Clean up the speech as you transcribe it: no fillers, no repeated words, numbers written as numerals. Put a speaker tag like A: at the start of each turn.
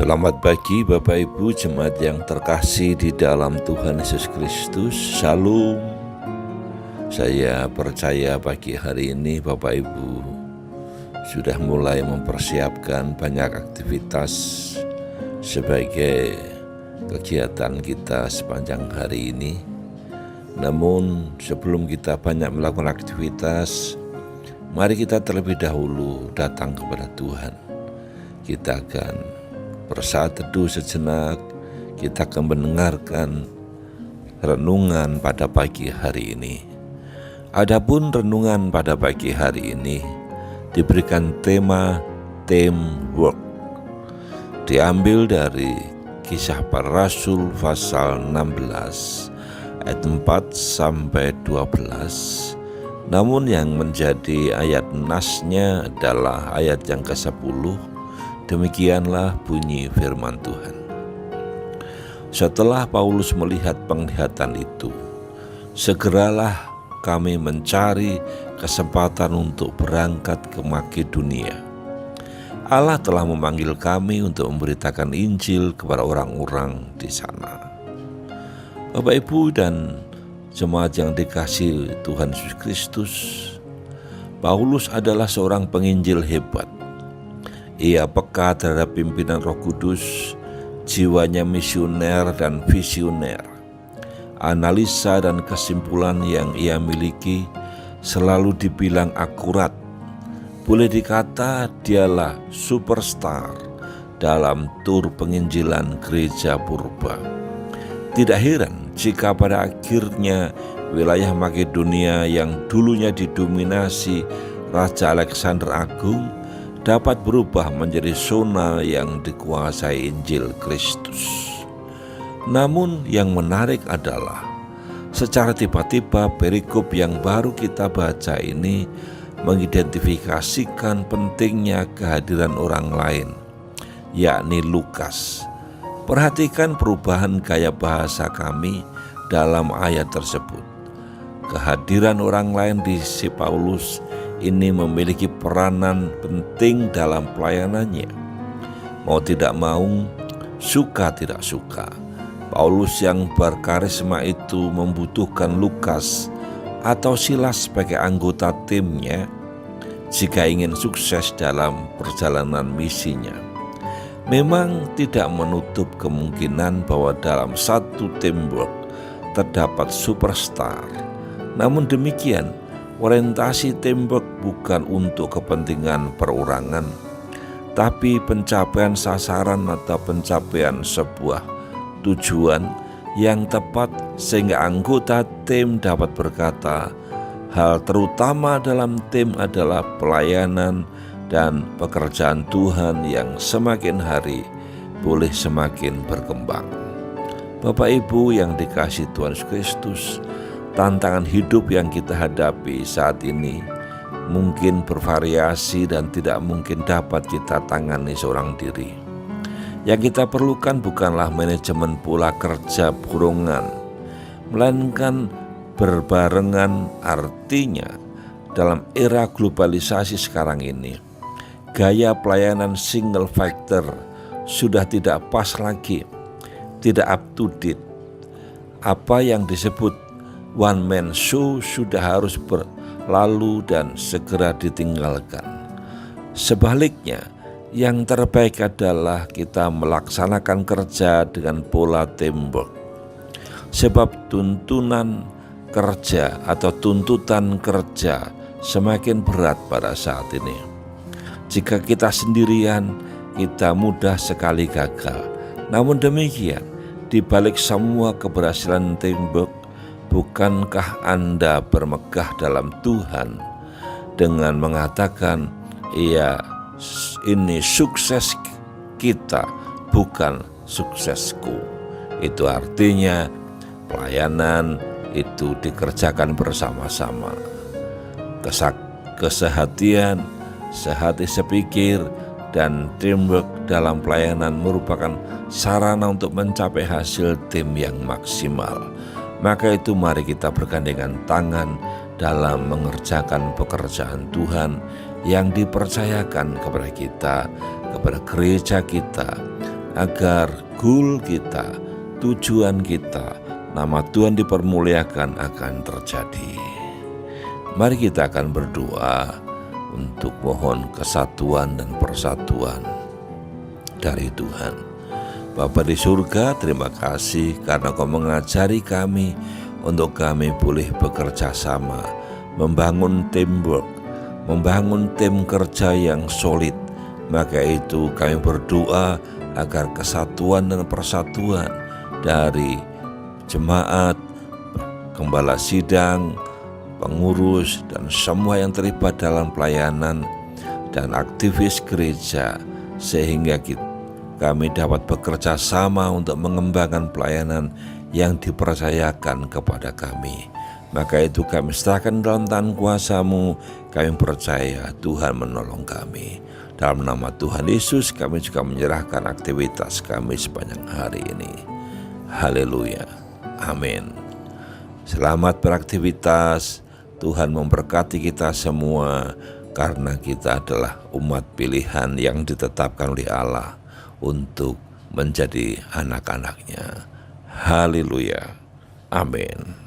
A: Selamat pagi Bapak Ibu jemaat yang terkasih di dalam Tuhan Yesus Kristus. Shalom. Saya percaya pagi hari ini Bapak Ibu sudah mulai mempersiapkan banyak aktivitas sebagai kegiatan kita sepanjang hari ini. Namun sebelum kita banyak melakukan aktivitas, mari kita terlebih dahulu datang kepada Tuhan. Kita akan bersaat teduh sejenak, kita akan mendengarkan renungan pada pagi hari ini. Adapun renungan pada pagi hari ini diberikan tema teamwork. Diambil dari Kisah Para Rasul pasal 16 ayat 4 sampai 12. Namun yang menjadi ayat nasnya adalah ayat yang ke-10. Demikianlah bunyi firman Tuhan. Setelah Paulus melihat penglihatan itu, segeralah kami mencari kesempatan untuk berangkat ke Makedonia. Allah telah memanggil kami untuk memberitakan Injil kepada orang-orang di sana. Bapak Ibu dan jemaat yang dikasihi Tuhan Yesus Kristus, Paulus adalah seorang penginjil hebat. Ia peka terhadap pimpinan Roh Kudus, jiwanya misioner dan visioner. Analisa dan kesimpulan yang ia miliki selalu dibilang akurat. Boleh dikata dialah superstar dalam tur penginjilan gereja purba. Tidak heran jika pada akhirnya wilayah Makedonia yang dulunya didominasi Raja Alexander Agung dapat berubah menjadi zona yang dikuasai Injil Kristus. Namun yang menarik adalah secara tiba-tiba perikop yang baru kita baca ini mengidentifikasikan pentingnya kehadiran orang lain, yakni Lukas. Perhatikan perubahan gaya bahasa kami dalam ayat tersebut. Kehadiran orang lain di si Paulus ini memiliki peranan penting dalam pelayanannya. Mau tidak mau, suka tidak suka, Paulus yang berkarisma itu membutuhkan Lukas atau Silas sebagai anggota timnya jika ingin sukses dalam perjalanan misinya. Memang tidak menutup kemungkinan bahwa dalam satu teamwork terdapat superstar. Namun demikian, orientasi teamwork bukan untuk kepentingan perorangan, tapi pencapaian sasaran atau pencapaian sebuah tujuan yang tepat sehingga anggota tim dapat berkata, hal terutama dalam tim adalah pelayanan dan pekerjaan Tuhan yang semakin hari boleh semakin berkembang. Bapak Ibu yang dikasihi Tuhan Yesus Kristus, tantangan hidup yang kita hadapi saat ini mungkin bervariasi dan tidak mungkin dapat kita tangani seorang diri. Yang kita perlukan bukanlah manajemen pola kerja burongan, melainkan berbarengan. Artinya dalam era globalisasi sekarang ini, gaya pelayanan single factor sudah tidak pas lagi, tidak up to date. Apa yang disebut one man show sudah harus berlalu dan segera ditinggalkan. Sebaliknya, yang terbaik adalah kita melaksanakan kerja dengan pola teamwork. Sebab tuntunan kerja atau tuntutan kerja semakin berat pada saat ini. Jika kita sendirian, kita mudah sekali gagal. Namun demikian, di balik semua keberhasilan teamwork, bukankah Anda bermegah dalam Tuhan dengan mengatakan, "Iya, ini sukses kita, bukan suksesku." Itu artinya pelayanan itu dikerjakan bersama-sama. Kesehatian, sehati sepikir, dan teamwork dalam pelayanan merupakan sarana untuk mencapai hasil tim yang maksimal. Maka itu mari kita bergandengan tangan dalam mengerjakan pekerjaan Tuhan yang dipercayakan kepada kita, kepada gereja kita, agar goal kita, tujuan kita, nama Tuhan dipermuliakan akan terjadi. Mari kita akan berdoa untuk mohon kesatuan dan persatuan dari Tuhan. Bapa di surga, terima kasih karena Kau mengajari kami untuk kami boleh bekerja sama, membangun teamwork, membangun tim kerja yang solid. Maka itu kami berdoa agar kesatuan dan persatuan dari jemaat, gembala sidang, pengurus, dan semua yang terlibat dalam pelayanan dan aktivis gereja, sehingga kami dapat bekerja sama untuk mengembangkan pelayanan yang dipercayakan kepada kami. Maka itu kami serahkan dalam tangan kuasa-Mu. Kami percaya Tuhan menolong kami. Dalam nama Tuhan Yesus kami juga menyerahkan aktivitas kami sepanjang hari ini. Haleluya. Amin. Selamat beraktivitas. Tuhan memberkati kita semua karena kita adalah umat pilihan yang ditetapkan oleh Allah untuk menjadi anak-anaknya. Haleluya. Amin.